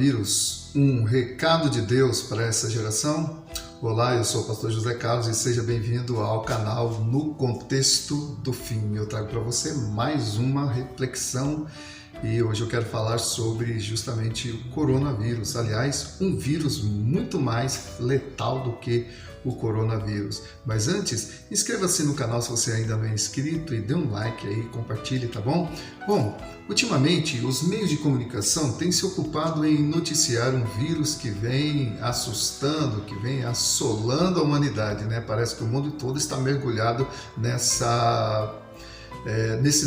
coronavírus, um recado de Deus para essa geração? Olá, eu sou o pastor José Carlos e seja bem-vindo ao canal No Contexto do Fim. Eu trago para você mais uma reflexão e hoje eu quero falar sobre justamente o coronavírus. Aliás, um vírus muito mais letal do que o coronavírus. Mas antes, inscreva-se no canal se você ainda não é inscrito e dê um like aí, compartilhe, tá bom? Bom, ultimamente os meios de comunicação têm se ocupado em noticiar um vírus que vem assustando, que vem assolando a humanidade, né? Parece que o mundo todo está mergulhado nesses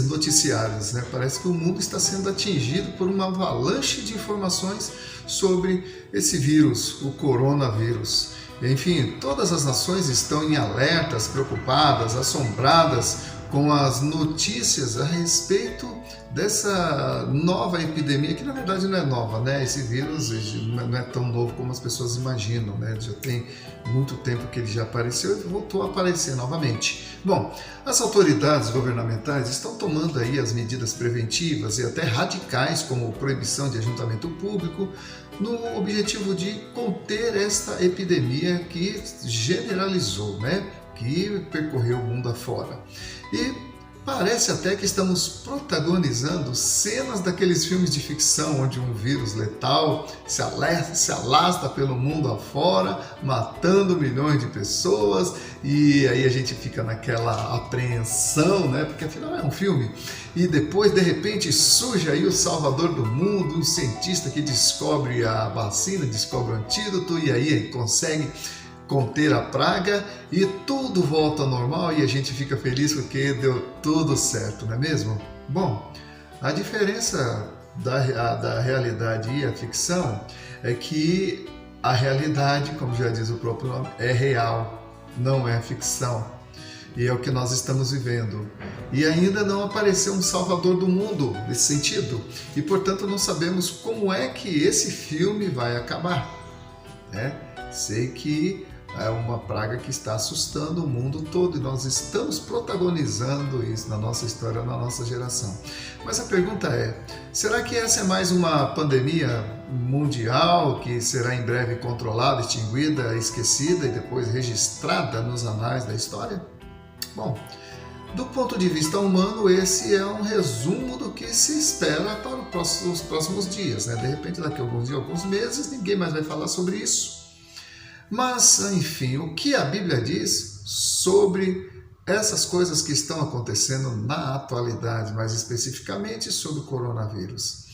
noticiários, né? Parece que o mundo está sendo atingido por uma avalanche de informações sobre esse vírus, o coronavírus. Enfim, todas as nações estão em alertas, preocupadas, assombradas com as notícias a respeito dessa nova epidemia, que na verdade não é nova, né? Esse vírus não é tão novo como as pessoas imaginam, né? Já tem muito tempo que ele já apareceu e voltou a aparecer novamente. Bom, as autoridades governamentais estão tomando aí as medidas preventivas e até radicais, como proibição de ajuntamento público, no objetivo de conter esta epidemia que generalizou, né? Que percorreu o mundo afora. E parece até que estamos protagonizando cenas daqueles filmes de ficção onde um vírus letal se alastra pelo mundo afora, matando milhões de pessoas, e aí a gente fica naquela apreensão, né? Porque afinal é um filme. E depois, de repente, surge aí o salvador do mundo, um cientista que descobre a vacina, descobre o antídoto, e aí consegue conter a praga e tudo volta ao normal e a gente fica feliz porque deu tudo certo, não é mesmo? Bom, a diferença da realidade e a ficção é que a realidade, como já diz o próprio nome, é real, não é ficção. E é o que nós estamos vivendo. E ainda não apareceu um salvador do mundo nesse sentido. E, portanto, não sabemos como é que esse filme vai acabar, né? Sei que é uma praga que está assustando o mundo todo e nós estamos protagonizando isso na nossa história, na nossa geração. Mas a pergunta é, será que essa é mais uma pandemia mundial que será em breve controlada, extinguida, esquecida e depois registrada nos anais da história? Bom, do ponto de vista humano, esse é um resumo do que se espera para os próximos dias, né? De repente, daqui a alguns dias, alguns meses, ninguém mais vai falar sobre isso. Mas, enfim, o que a Bíblia diz sobre essas coisas que estão acontecendo na atualidade, mais especificamente sobre o coronavírus?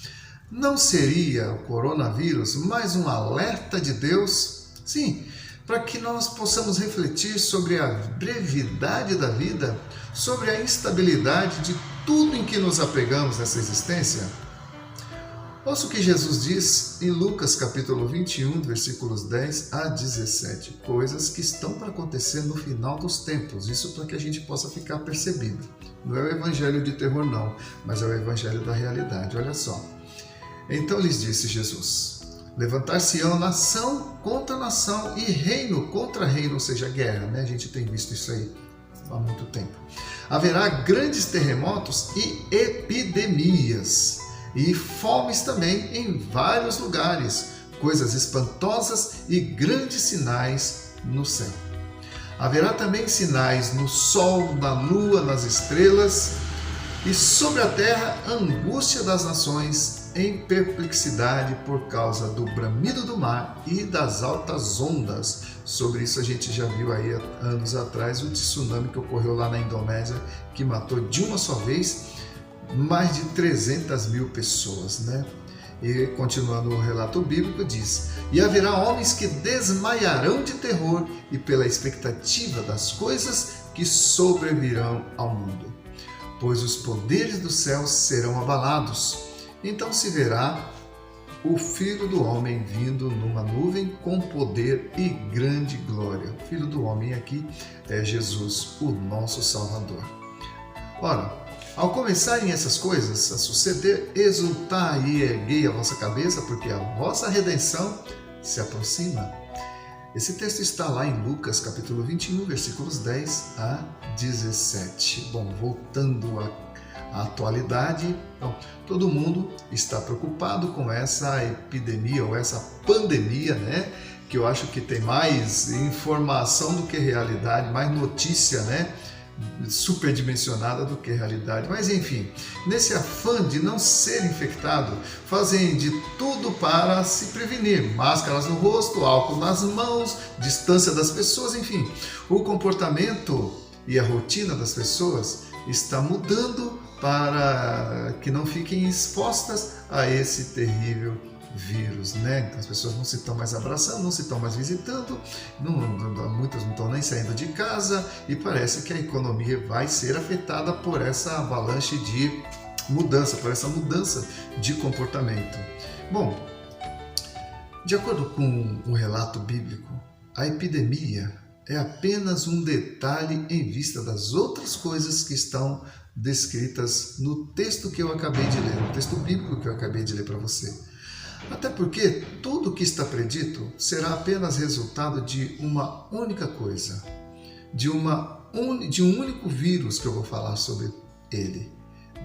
Não seria o coronavírus mais um alerta de Deus? Sim, para que nós possamos refletir sobre a brevidade da vida, sobre a instabilidade de tudo em que nos apegamos nessa existência? Ouça o que Jesus diz em Lucas capítulo 21, versículos 10 a 17. Coisas que estão para acontecer no final dos tempos. Isso para que a gente possa ficar percebido. Não é o evangelho de terror não, mas é o evangelho da realidade. Olha só. Então lhes disse Jesus: levantar-se-ão nação contra nação e reino contra reino, ou seja, guerra, né? A gente tem visto isso aí há muito tempo. Haverá grandes terremotos e epidemias. E fomes também em vários lugares, coisas espantosas e grandes sinais no céu. Haverá também sinais no sol, na lua, nas estrelas, e sobre a terra angústia das nações em perplexidade por causa do bramido do mar e das altas ondas. Sobre isso a gente já viu aí há anos atrás o tsunami que ocorreu lá na Indonésia, que matou de uma só vez mais de 300 mil pessoas, né? E continuando o relato bíblico diz: e haverá homens que desmaiarão de terror e pela expectativa das coisas que sobrevirão ao mundo, pois os poderes dos céus serão abalados. Então se verá o Filho do Homem vindo numa nuvem com poder e grande glória. O Filho do Homem aqui é Jesus, o nosso Salvador. Ora, ao começarem essas coisas a suceder, exultai e erguei a vossa cabeça, porque a vossa redenção se aproxima. Esse texto está lá em Lucas, capítulo 21, versículos 10 a 17. Bom, voltando a atualidade. Então, todo mundo está preocupado com essa epidemia ou essa pandemia, né? Que eu acho que tem mais informação do que realidade, mais notícia, né? Superdimensionada do que realidade. Mas enfim, nesse afã de não ser infectado, fazem de tudo para se prevenir. Máscaras no rosto, álcool nas mãos, distância das pessoas, enfim. O comportamento e a rotina das pessoas está mudando para que não fiquem expostas a esse terrível vírus, né? As pessoas não se estão mais abraçando, não se estão mais visitando, muitas não estão nem saindo de casa e parece que a economia vai ser afetada por essa avalanche de mudança, por essa mudança de comportamento. Bom, de acordo com o relato bíblico, a epidemia é apenas um detalhe em vista das outras coisas que estão descritas no texto que eu acabei de ler, no texto bíblico que eu acabei de ler para você. Até porque tudo o que está predito será apenas resultado de uma única coisa, de um único vírus que eu vou falar sobre ele.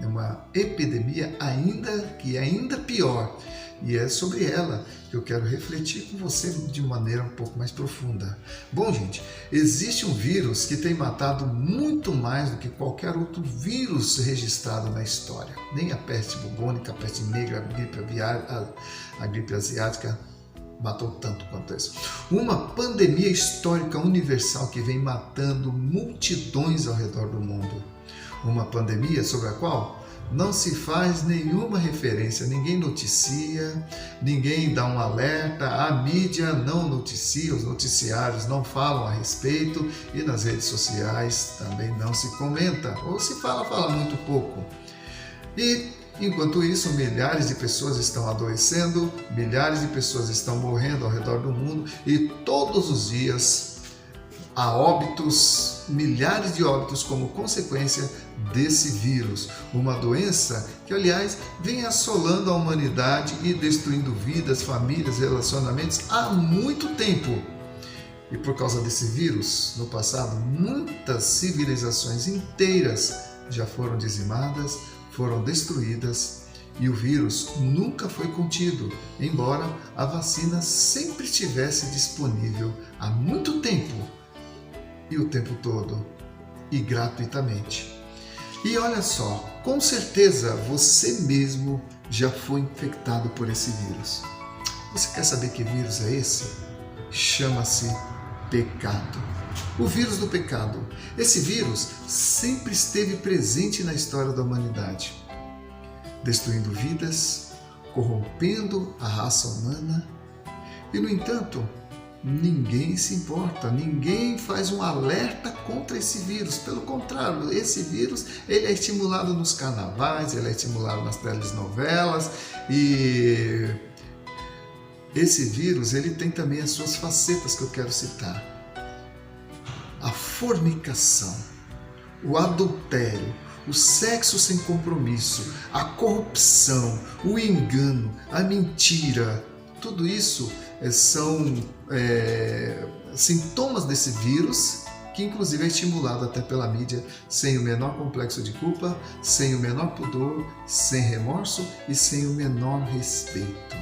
É uma epidemia ainda pior. E é sobre ela que eu quero refletir com você de maneira um pouco mais profunda. Bom, gente, existe um vírus que tem matado muito mais do que qualquer outro vírus registrado na história. Nem a peste bubônica, a peste negra, a gripe asiática matou tanto quanto isso. Uma pandemia histórica universal que vem matando multidões ao redor do mundo. Uma pandemia sobre a qual não se faz nenhuma referência, ninguém noticia, ninguém dá um alerta, a mídia não noticia, os noticiários não falam a respeito e nas redes sociais também não se comenta, ou se fala muito pouco. E enquanto isso, milhares de pessoas estão adoecendo, milhares de pessoas estão morrendo ao redor do mundo e todos os dias há óbitos, milhares de óbitos como consequência desse vírus, uma doença que, aliás, vem assolando a humanidade e destruindo vidas, famílias, relacionamentos há muito tempo. E por causa desse vírus, no passado, muitas civilizações inteiras já foram dizimadas, foram destruídas e o vírus nunca foi contido, embora a vacina sempre estivesse disponível há muito tempo e o tempo todo e gratuitamente. E olha só, com certeza você mesmo já foi infectado por esse vírus. Você quer saber que vírus é esse? Chama-se pecado. O vírus do pecado. Esse vírus sempre esteve presente na história da humanidade, destruindo vidas, corrompendo a raça humana. E, no entanto, ninguém se importa, ninguém faz um alerta contra esse vírus. Pelo contrário, esse vírus ele é estimulado nos carnavais, ele é estimulado nas telenovelas e esse vírus ele tem também as suas facetas que eu quero citar. A fornicação, o adultério, o sexo sem compromisso, a corrupção, o engano, a mentira, tudo isso são sintomas desse vírus que inclusive é estimulado até pela mídia sem o menor complexo de culpa, sem o menor pudor, sem remorso e sem o menor respeito.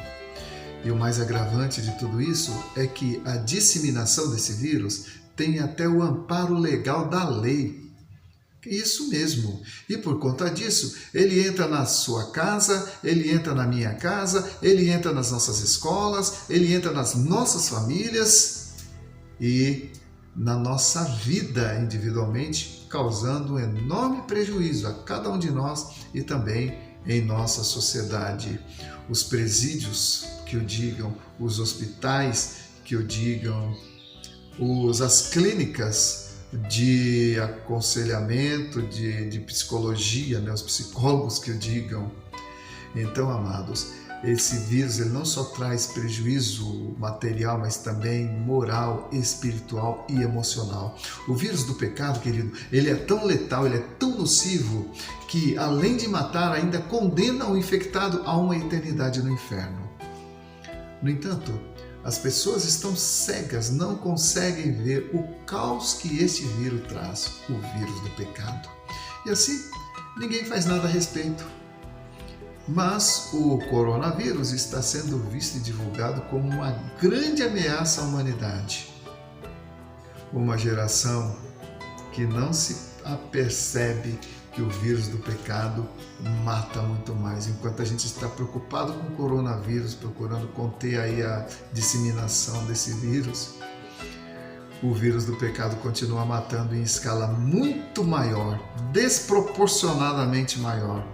E o mais agravante de tudo isso é que a disseminação desse vírus tem até o amparo legal da lei. Isso mesmo. E por conta disso, ele entra na sua casa, ele entra na minha casa, ele entra nas nossas escolas, ele entra nas nossas famílias e na nossa vida individualmente, causando um enorme prejuízo a cada um de nós e também em nossa sociedade. Os presídios que o digam, os hospitais que o digam, as clínicas de aconselhamento, de psicologia, né? Os psicólogos que o digam. Então, amados, esse vírus ele não só traz prejuízo material, mas também moral, espiritual e emocional. O vírus do pecado, querido, ele é tão letal, ele é tão nocivo, que além de matar, ainda condena o infectado a uma eternidade no inferno. No entanto, as pessoas estão cegas, não conseguem ver o caos que este vírus traz, o vírus do pecado. E assim, ninguém faz nada a respeito. Mas o coronavírus está sendo visto e divulgado como uma grande ameaça à humanidade. Uma geração que não se apercebe que o vírus do pecado mata muito mais. Enquanto a gente está preocupado com o coronavírus, procurando conter aí a disseminação desse vírus, o vírus do pecado continua matando em escala muito maior, desproporcionadamente maior.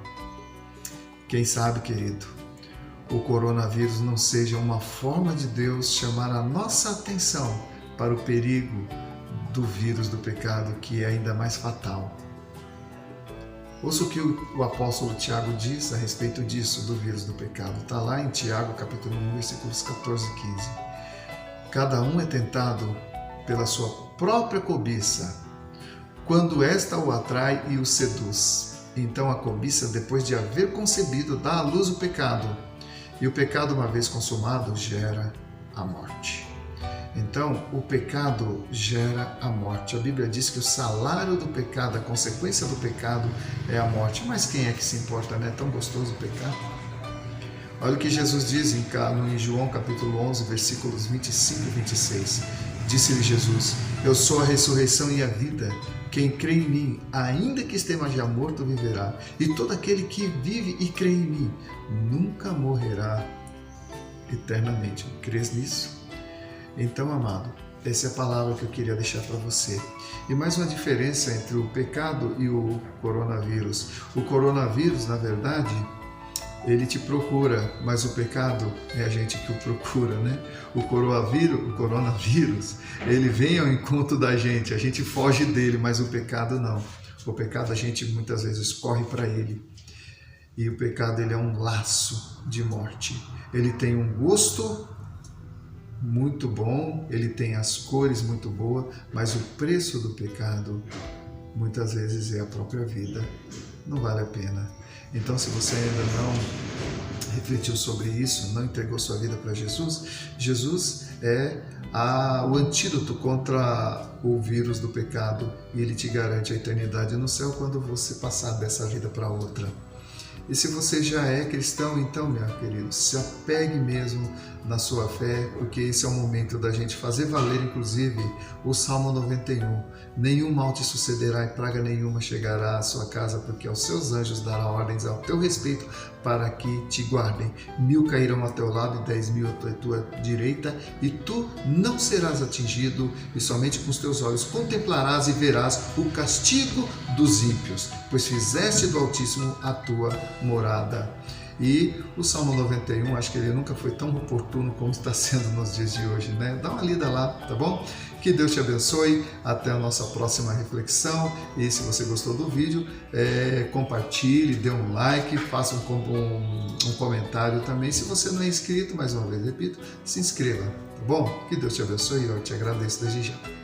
Quem sabe, querido, o coronavírus não seja uma forma de Deus chamar a nossa atenção para o perigo do vírus do pecado, que é ainda mais fatal. Ouça o que o apóstolo Tiago diz a respeito disso, do vírus do pecado. Está lá em Tiago, capítulo 1, versículos 14 e 15. Cada um é tentado pela sua própria cobiça, quando esta o atrai e o seduz. Então a cobiça, depois de haver concebido, dá à luz o pecado. E o pecado, uma vez consumado, gera a morte. Então, o pecado gera a morte. A Bíblia diz que o salário do pecado, a consequência do pecado é a morte. Mas quem é que se importa, né? É tão gostoso o pecado. Olha o que Jesus diz em João capítulo 11, versículos 25 e 26. Disse-lhe Jesus: eu sou a ressurreição e a vida. Quem crê em mim, ainda que esteja já morto, viverá. E todo aquele que vive e crê em mim, nunca morrerá eternamente. Crês nisso? Então, amado, essa é a palavra que eu queria deixar para você. E mais uma diferença entre o pecado e o coronavírus. O coronavírus, na verdade, ele te procura, mas o pecado é a gente que o procura, né? O coronavírus, ele vem ao encontro da gente, a gente foge dele, mas o pecado não. O pecado a gente muitas vezes corre para ele. E o pecado, ele é um laço de morte. Ele tem um gosto muito bom, ele tem as cores muito boas, mas o preço do pecado muitas vezes é a própria vida. Não vale a pena. Então, se você ainda não refletiu sobre isso, não entregou sua vida para Jesus, Jesus é o antídoto contra o vírus do pecado e ele te garante a eternidade no céu quando você passar dessa vida para outra. E se você já é cristão, então, meu querido, se apegue mesmo na sua fé, porque esse é o momento da gente fazer valer, inclusive, o Salmo 91. Nenhum mal te sucederá e praga nenhuma chegará à sua casa, porque aos seus anjos dará ordens ao teu respeito para que te guardem. 1000 cairão ao teu lado e 10.000 à tua direita, e tu não serás atingido, e somente com os teus olhos contemplarás e verás o castigo dos ímpios, pois fizeste do Altíssimo a tua morada. E o Salmo 91, acho que ele nunca foi tão oportuno como está sendo nos dias de hoje, né? Dá uma lida lá, tá bom? Que Deus te abençoe, até a nossa próxima reflexão. E se você gostou do vídeo, compartilhe, dê um like, faça um comentário também. Se você não é inscrito, mais uma vez repito, se inscreva, tá bom? Que Deus te abençoe e eu te agradeço desde já.